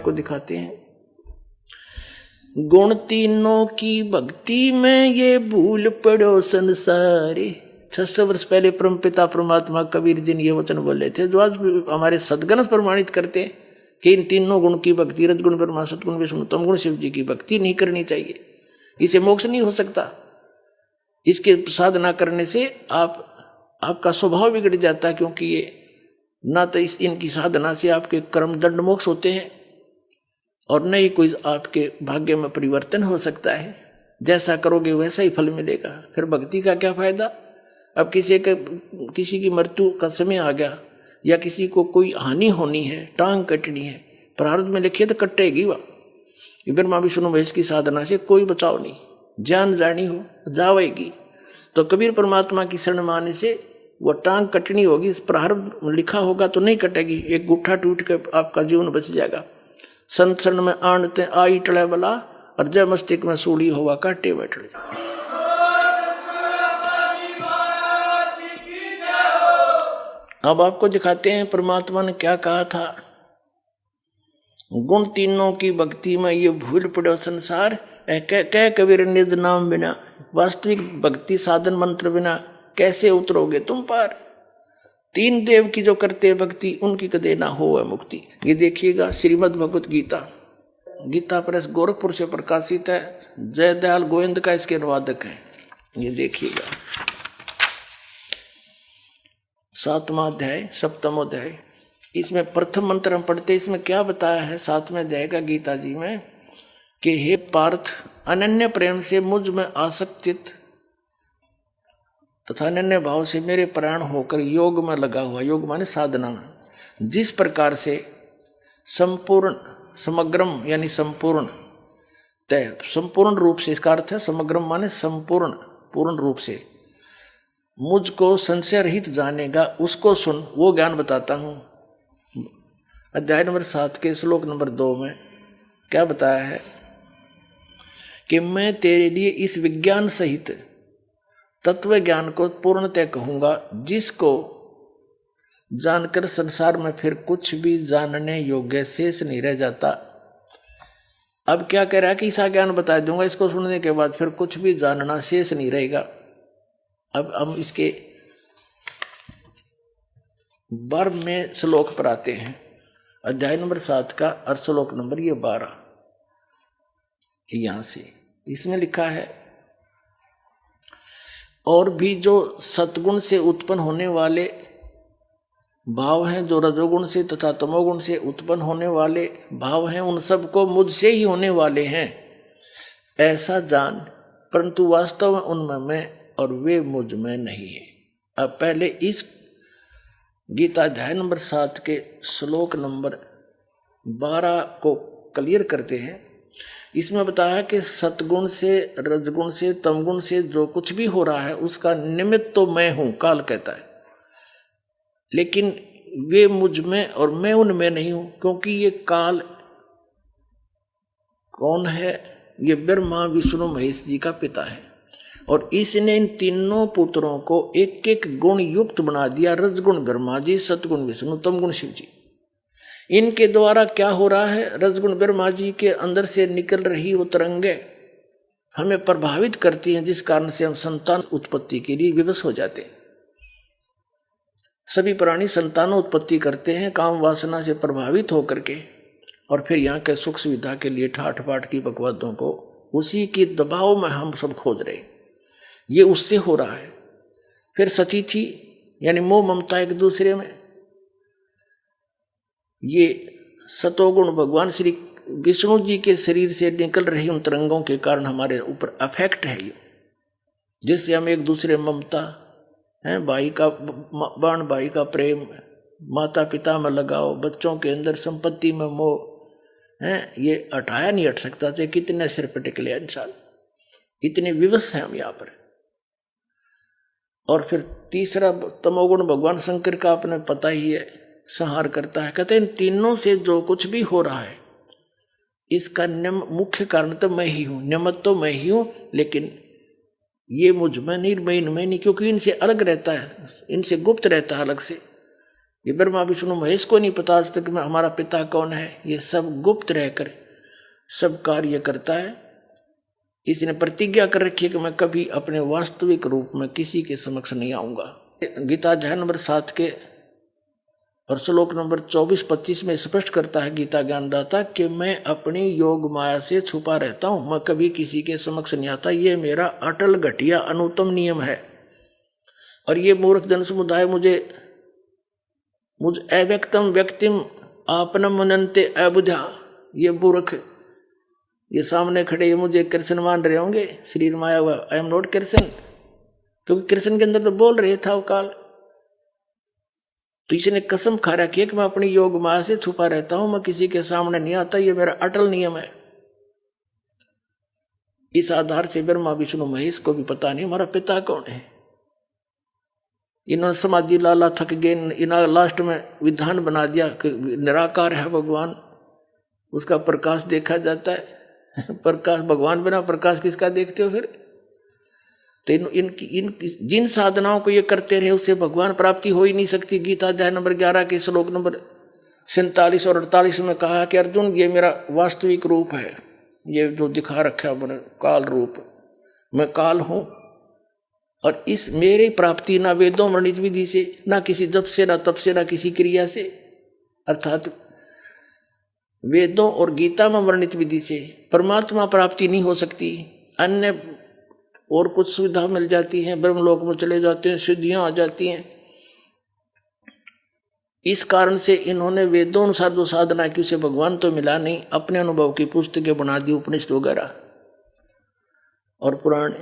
आपको दिखाते हैं। गुण तीनों की भक्ति में ये भूल पड़ो संसारे। 600 वर्ष पहले परमपिता परमात्मा कबीर जी ने ये वचन बोले थे, जो आज हमारे सद्गुण प्रमाणित करते हैं कि इन तीनों गुण की भक्ति, रजगुण ब्रह्मा, सतगुण विष्णु, तमगुण शिव जी की भक्ति नहीं करनी चाहिए। इसे मोक्ष नहीं हो सकता। इसके साधना करने से आपका स्वभाव बिगड़ जाता है, क्योंकि ये ना तो इनकी साधना से आपके कर्म दंड मोक्ष होते हैं और न ही कोई आपके भाग्य में परिवर्तन हो सकता है। जैसा करोगे वैसा ही फल मिलेगा। फिर भक्ति का क्या फायदा। अब किसी की मृत्यु का समय आ गया या किसी को कोई हानि होनी है, टांग कटनी है, प्रारब्ध में लिखिए तो कटेगी वह। ब्रह्मा विष्णु महेश की साधना से कोई बचाव नहीं। जान जानी हो जावेगी। तो कबीर परमात्मा की शरण माने से वो टांग कटनी होगी, इस प्रारब्ध लिखा होगा तो नहीं कटेगी। एक गुट्ठा टूट के आपका जीवन बच जाएगा। संत शरण में आणते आई टले बला, और जय मस्तिष्क में सूढ़ी होगा काटे बैठ। अब आपको दिखाते हैं परमात्मा ने क्या कहा था। गुण तीनों की भक्ति में ये भूल पड़ो संसार, कह कबीर निज नाम बिना। वास्तविक भक्ति साधन मंत्र बिना कैसे उतरोगे तुम पार। तीन देव की जो करते भक्ति, उनकी कदे ना हो मुक्ति। ये देखिएगा श्रीमद् भगवत गीता, गीता प्रेस गोरखपुर से प्रकाशित है। जयदयाल गोविंद का इसके अनुवादक है। ये देखिएगा 7वां अध्याय 7वां अध्याय। इसमें प्रथम मंत्र हम पढ़ते, इसमें क्या बताया है 7वें अध्याय का गीता जी में कि हे पार्थ, अनन्य प्रेम से मुझ में आसक्तित तथा अनन्य भाव से मेरे प्राण होकर योग में लगा हुआ, योग माने साधना में, जिस प्रकार से संपूर्ण समग्रम यानी संपूर्ण तय संपूर्ण रूप से, इसका अर्थ है समग्रम माने संपूर्ण पूर्ण रूप से मुझको संशय रहित जानेगा, उसको सुन, वो ज्ञान बताता हूं। अध्याय नंबर 7 के श्लोक नंबर 2 में क्या बताया है कि मैं तेरे लिए इस विज्ञान सहित तत्व ज्ञान को पूर्णतः कहूंगा, जिसको जानकर संसार में फिर कुछ भी जानने योग्य शेष नहीं रह जाता। अब क्या कह रहा है कि ऐसा ज्ञान बता दूंगा, इसको सुनने के बाद फिर कुछ भी जानना शेष नहीं रहेगा। अब हम इसके 12वें श्लोक पर आते हैं। अध्याय नंबर 7 का और श्लोक नंबर ये 12। यहां से इसमें लिखा है, और भी जो सतगुण से उत्पन्न होने वाले भाव हैं, जो रजोगुण से तथा तमोगुण से उत्पन्न होने वाले भाव हैं, उन सबको मुझसे ही होने वाले हैं ऐसा जान, परंतु वास्तव में उनमें मैं और वे मुझ में नहीं है। अब पहले इस गीता अध्याय नंबर 7 के श्लोक नंबर 12 को क्लियर करते हैं। इसमें बताया कि सतगुण से, रजगुण से, तमगुण से जो कुछ भी हो रहा है उसका निमित्त तो मैं हूं, काल कहता है, लेकिन वे मुझ में और मैं उनमें नहीं हूं। क्योंकि ये काल कौन है? ये ब्रह्मा विष्णु महेश जी का पिता है, और इसने इन तीनों पुत्रों को एक एक गुण युक्त बना दिया। रजगुण ब्रह्मा जी, सतगुण विष्णु, तमगुण शिव जी। इनके द्वारा क्या हो रहा है? रजगुण ब्रह्मा जी के अंदर से निकल रही वो तरंगे हमें प्रभावित करती हैं, जिस कारण से हम संतान उत्पत्ति के लिए विवश हो जाते हैं। सभी प्राणी संतान उत्पत्ति करते हैं काम वासना से प्रभावित होकर के, और फिर यहाँ के सुख सुविधा के लिए ठाठ पाठ की बकवादों को उसी के दबाव में हम सब खोज रहे। ये उससे हो रहा है। फिर सतीथी यानी मोह ममता एक दूसरे में, ये सतोगुण भगवान श्री विष्णु जी के शरीर से निकल रही उन तरंगों के कारण हमारे ऊपर अफेक्ट है ये, जिससे हम एक दूसरे ममता है, भाई का बाण, भाई का प्रेम, माता पिता में लगाओ, बच्चों के अंदर संपत्ति में मोह है, ये हटाया नहीं हट सकता। चाहे कितने सिर पर टिकले इंसान, इतने विवश हैं हम यहाँ पर। और फिर तीसरा तमोगुण भगवान शंकर का अपने पता ही है, संहार करता है। कहते हैं इन तीनों से जो कुछ भी हो रहा है इसका मुख्य कारण तो मैं ही हूं, निमित्त तो मैं ही हूं, लेकिन ये मुझ में नहीं, मैं इनमें नहीं, क्योंकि इनसे अलग रहता है, इनसे गुप्त रहता है अलग से। ये ब्रह्मा विष्णु महेश को नहीं पता आज तक हमारा पिता कौन है। ये सब गुप्त रहकर सब कार्य करता है। इसने प्रतिज्ञा कर रखी है कि मैं कभी अपने वास्तविक रूप में किसी के समक्ष नहीं आऊंगा। गीता अध्याय नंबर 7 के और श्लोक नंबर 24-25 में स्पष्ट करता है गीता ज्ञानदाता कि मैं अपनी योग माया से छुपा रहता हूं, मैं कभी किसी के समक्ष नहीं आता। ये मेरा अटल घटिया अनुत्तम नियम है। और ये मूर्ख जन समुदाय मुझ अव्यक्तम व्यक्तिम आपनम मनन्ते अबुझा, ये मूर्ख ये सामने खड़े ये मुझे कृष्ण मान रहे होंगे, शरीर माया हुआ, आई एम नॉट कृष्ण, क्योंकि कृष्ण के अंदर तो बोल रहे था वो काल। तो इसने कसम खा रखी है कि मैं अपनी योग माया से छुपा रहता हूं, मैं किसी के सामने नहीं आता, ये मेरा अटल नियम है। इस आधार से ब्रह्मा विष्णु महेश को भी पता नहीं हमारा पिता कौन है। इन्होंने समाधि लाला थक गए, इन्होंने लास्ट में विधान बना दिया कि निराकार है भगवान, उसका प्रकाश देखा जाता है। प्रकाश भगवान बिना प्रकाश किसका देखते हो फिर? तो इन जिन साधनाओं को ये करते रहे उससे भगवान प्राप्ति हो ही नहीं सकती। गीता अध्याय नंबर 11 के श्लोक नंबर 47 और 48 में कहा कि अर्जुन ये मेरा वास्तविक रूप है, ये जो दिखा रखा है मैंने काल रूप, मैं काल हूं। और इस मेरी प्राप्ति ना वेदों वर्णित विधि से, ना किसी जप से, ना तप से, ना किसी क्रिया से, अर्थात वेदों और गीता में वर्णित विधि से परमात्मा प्राप्ति नहीं हो सकती। अन्य और कुछ सुविधा मिल जाती है, ब्रह्मलोक में चले जाते हैं, सिद्धियां आ जाती हैं। इस कारण से इन्होंने वेदों अनुसार जो साधना की उसे भगवान तो मिला नहीं, अपने अनुभव की पुस्तकें बना दी, उपनिषद वगैरह और पुराण।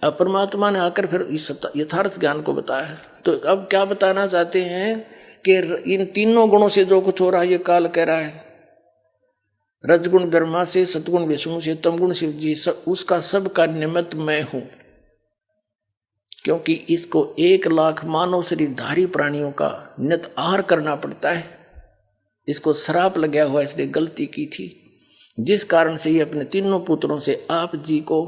अब परमात्मा ने आकर फिर इस यथार्थ ज्ञान को बताया। तो अब क्या बताना चाहते हैं कि इन तीनों गुणों से जो कुछ हो रहा है ये काल कह रहा है, रजगुण ब्रह्मा से, सतगुण विष्णु से, तमगुण शिव जी, उसका सब का निमित्त मैं हूं। क्योंकि इसको 1 लाख मानव शरीरधारी प्राणियों का नित आहार करना पड़ता है। इसको श्राप लगा हुआ, इसने गलती की थी, जिस कारण से ये अपने तीनों पुत्रों से आप जी को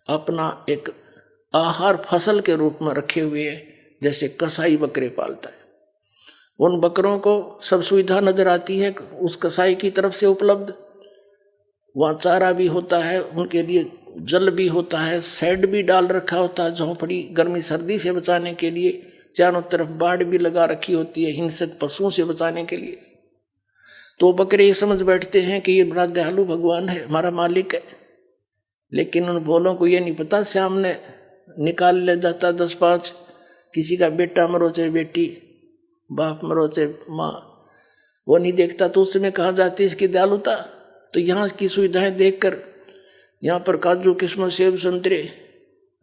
अपना एक आहार फसल के रूप में रखे हुए है। जैसे कसाई बकरे पालता है, उन बकरों को सब सुविधा नजर आती है उस कसाई की तरफ से उपलब्ध। वहाँ चारा भी होता है, उनके लिए जल भी होता है, शेड भी डाल रखा होता है, झोंपड़ी गर्मी सर्दी से बचाने के लिए, चारों तरफ बाड़ भी लगा रखी होती है हिंसक पशुओं से बचाने के लिए। तो बकरे ये समझ बैठते हैं कि ये बड़ा दयालु भगवान है, हमारा मालिक है। लेकिन उन भोलों को ये नहीं पता, सामने निकाल ले जाता 10-5, किसी का बेटा मरो चाहे बेटी, बाप मरो चाहे माँ, वो नहीं देखता। तो उस समय कहाँ जाती है इसकी दयालुता? तो यहाँ की सुविधाएं देखकर, यहाँ पर काजू किस्मत सेब संतरे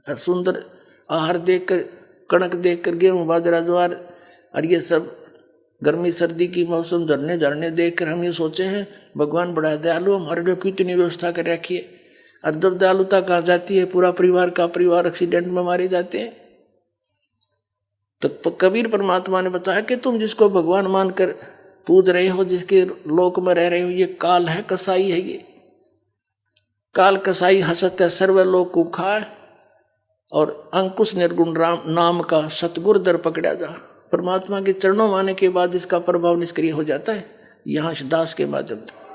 सुंदर आहार देखकर, कणक देखकर, गेहूँ बाजरा ज्वार और ये सब गर्मी सर्दी की मौसम झरने देखकर हम ये सोचे हैं भगवान बड़ा दयालु, हमारे लिए कितनी व्यवस्था कर रखी है। और जब दयालुता कहाँ जाती है, पूरा परिवार का परिवार एक्सीडेंट में मारे जाते हैं। तो कबीर परमात्मा ने बताया कि तुम जिसको भगवान मानकर पूज रहे हो, जिसके लोक में रह रहे हो, ये काल है, कसाई है। ये काल कसाई हसत है सर्वलोक को खाए, और अंकुश निर्गुण राम नाम का सतगुर दर पकड़ा जा। परमात्मा के चरणों में आने के बाद इसका प्रभाव निष्क्रिय हो जाता है। यहाँ दास के माध्यम से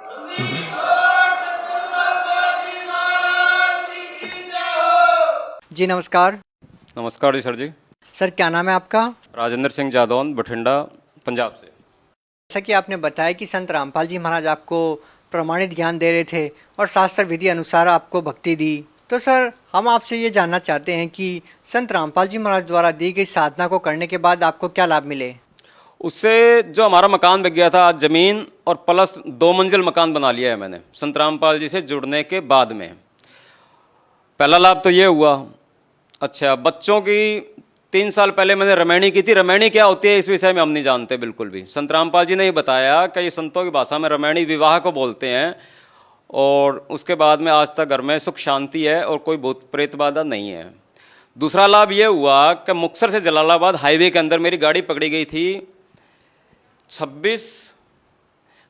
जी नमस्कार। नमस्कार जी सर जी। सर क्या नाम है आपका? राजेंद्र सिंह जादौन, बठिंडा, पंजाब से। जैसा कि आपने बताया कि संत रामपाल जी महाराज आपको प्रमाणित ज्ञान दे रहे थे और शास्त्र विधि अनुसार आपको भक्ति दी, तो सर हम आपसे ये जानना चाहते हैं कि संत रामपाल जी महाराज द्वारा दी गई साधना को करने के बाद आपको क्या लाभ मिले? उससे जो हमारा मकान बिक गया था, आज ज़मीन और प्लस 2 मंजिल मकान बना लिया है मैंने संत रामपाल जी से जुड़ने के बाद में। पहला लाभ तो ये हुआ। अच्छा, बच्चों की 3 साल पहले मैंने रमैणी की थी। रमैणी क्या होती है इस विषय में हम नहीं जानते बिल्कुल भी। संत रामपाल जी ने ये बताया कि ये संतों की भाषा में रमैणी विवाह को बोलते हैं, और उसके बाद में आज तक घर में सुख शांति है और कोई भूत प्रेत बाधा नहीं है। दूसरा लाभ ये हुआ कि मुक्तसर से जलालाबाद हाईवे के अंदर मेरी गाड़ी पकड़ी गई थी 26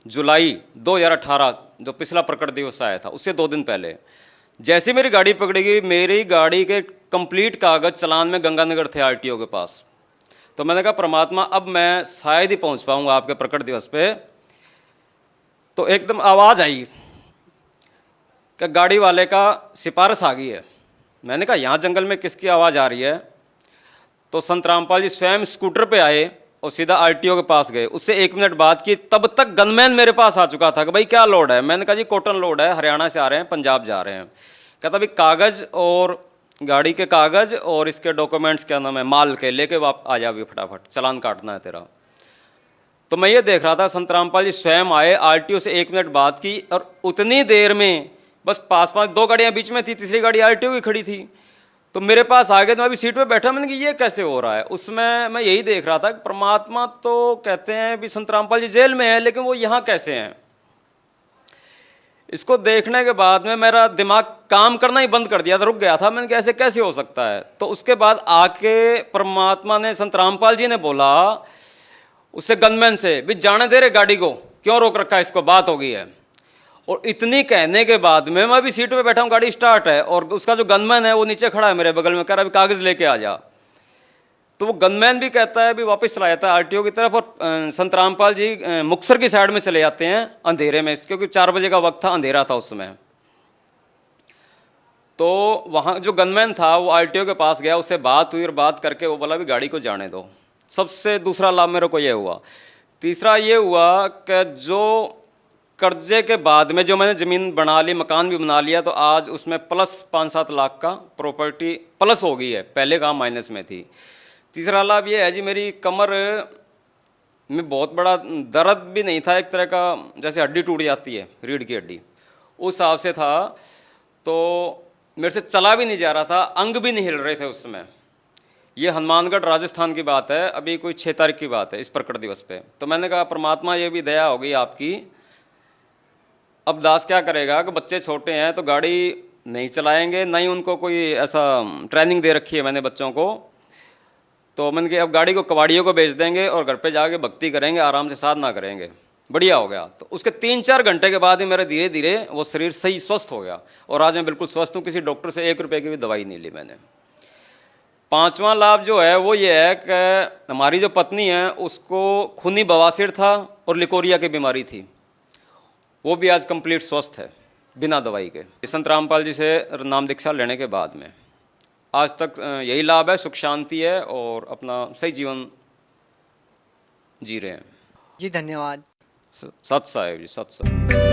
जुलाई 2018, जो पिछला प्रकट दिवस आया था, उससे 2 दिन पहले। जैसे मेरी गाड़ी पकड़ी गई, मेरी गाड़ी के कंप्लीट कागज चालान में गंगानगर थे आरटीओ के पास। तो मैंने कहा परमात्मा अब मैं शायद ही पहुंच पाऊंगा आपके प्रकट दिवस पे। तो एकदम आवाज़ आई कि गाड़ी वाले का सिफारिश आ गई है। मैंने कहा यहाँ जंगल में किसकी आवाज़ आ रही है? तो संत रामपाल जी स्वयं स्कूटर पे आए और सीधा आरटीओ के पास गए। उससे 1 मिनट बात की, तब तक गनमैन मेरे पास आ चुका था कि भाई क्या लोड है? मैंने कहा जी कॉटन लोड है, हरियाणा से आ रहे हैं, पंजाब जा रहे हैं। कहता भाई कागज़ और गाड़ी के कागज़ और इसके डॉक्यूमेंट्स क्या नाम है माल के लेके वाप आ जा भी फटाफट, चालान काटना है तेरा। तो मैं ये देख रहा था संत रामपाल जी स्वयं आए, आरटीओ से 1 मिनट बात की और उतनी देर में बस पास 2 गाड़ियाँ बीच में थी, तीसरी गाड़ी आरटीओ की खड़ी थी। तो मेरे पास आ गए, तो मैं अभी सीट पे बैठा, मैंने कहा ये कैसे हो रहा है? उसमें मैं यही देख रहा था कि परमात्मा तो कहते हैं भी संत रामपाल जी जेल में है, लेकिन वो यहाँ कैसे हैं? इसको देखने के बाद में मेरा दिमाग काम करना ही बंद कर दिया था, रुक गया था। मैंने कहा ऐसे कैसे हो सकता है? तो उसके बाद आके परमात्मा ने, संत रामपाल जी ने बोला उससे गनमैन से, भी जाने दे रहे गाड़ी को, क्यों रोक रखा है इसको, बात हो गई है। और इतनी कहने के बाद में मैं भी सीट पे बैठा हूँ, गाड़ी स्टार्ट है और उसका जो गनमैन है वो नीचे खड़ा है मेरे बगल में, कह रहा है अभी कागज़ लेके आ जा। तो वो गनमैन भी कहता है भी वापस चला जाता है आरटीओ की तरफ और संत रामपाल जी मुक्तसर की साइड में चले जाते हैं अंधेरे में, क्योंकि 4 बजे का वक्त था, अंधेरा था उस समय। तो वहाँ जो गनमैन था वो आरटीओ के पास गया, उससे बात हुई और बात करके वो बोला भी गाड़ी को जाने दो। सबसे दूसरा लाभ मेरे को ये हुआ। तीसरा ये हुआ कि जो कर्जे के बाद में जो मैंने ज़मीन बना ली, मकान भी बना लिया, तो आज उसमें प्लस 5-7 लाख का प्रॉपर्टी प्लस हो गई है, पहले कहाँ माइनस में थी। तीसरा लाभ ये है जी, मेरी कमर में बहुत बड़ा दर्द भी नहीं था, एक तरह का जैसे हड्डी टूट जाती है, रीढ़ की हड्डी, उस हिसाब से था। तो मेरे से चला भी नहीं जा रहा था, अंग भी नहीं हिल रहे थे उस समय। ये हनुमानगढ़ राजस्थान की बात है, अभी कोई 6 तारीख की बात है, इस प्रकट दिवस पे। तो मैंने कहा परमात्मा ये भी दया हो गई आपकी, अब दास क्या करेगा कि बच्चे छोटे हैं तो गाड़ी नहीं चलाएंगे, नहीं उनको कोई ऐसा ट्रेनिंग दे रखी है मैंने बच्चों को। तो मैंने कहा अब गाड़ी को कबाड़ियों को बेच देंगे और घर पे जाके भक्ति करेंगे, आराम से साधना करेंगे। बढ़िया हो गया। तो उसके 3-4 घंटे के बाद ही मेरा धीरे धीरे वो शरीर सही स्वस्थ हो गया और आज मैं बिल्कुल स्वस्थ हूँ, किसी डॉक्टर से 1 रुपये की भी दवाई नहीं ली मैंने। 5वां लाभ जो है वो ये है कि हमारी जो पत्नी है उसको खूनी बवासीर था और लिकोरिया की बीमारी थी, वो भी आज कंप्लीट स्वस्थ है बिना दवाई के, संत रामपाल जी से नाम दीक्षा लेने के बाद में। आज तक यही लाभ है, सुख शांति है और अपना सही जीवन जी रहे हैं। जी धन्यवाद। सत साहेब जी, सत साहेब।